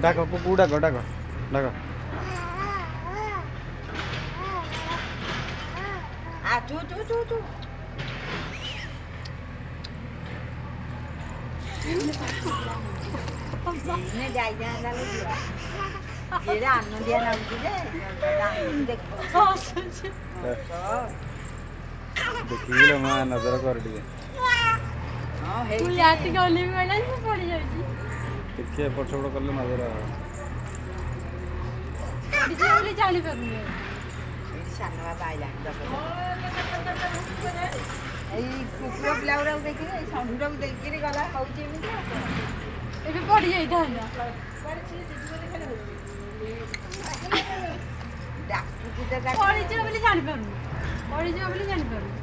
डाक कुकू डाक डाक डाक चू चू चू चू ने जाई जांदा लो जेड़ा अन्न दिया ना बुझे देखो देखिए लो मैं नजर कर दिए हां हे तू याती गली में गला से पड़ जाई देखिए एपट सेपट करले नजर दिजे बोली जानी पड़नी सानवा बाइला এই কুকুর প্লাউরা দেখি এই ষଣ୍ଢୁଟା দেখি গলা হଉଛି ଏମିତି ଏବେ ପଡି ଯାଇଥାନ୍ତା ଡାକୁଛି ତ ତାକୁ ପଡିଯିବ ବୋଲି ଜାଣିପାରୁନି ପଡିଯିବ ବୋଲି ଜାଣିପାରୁନି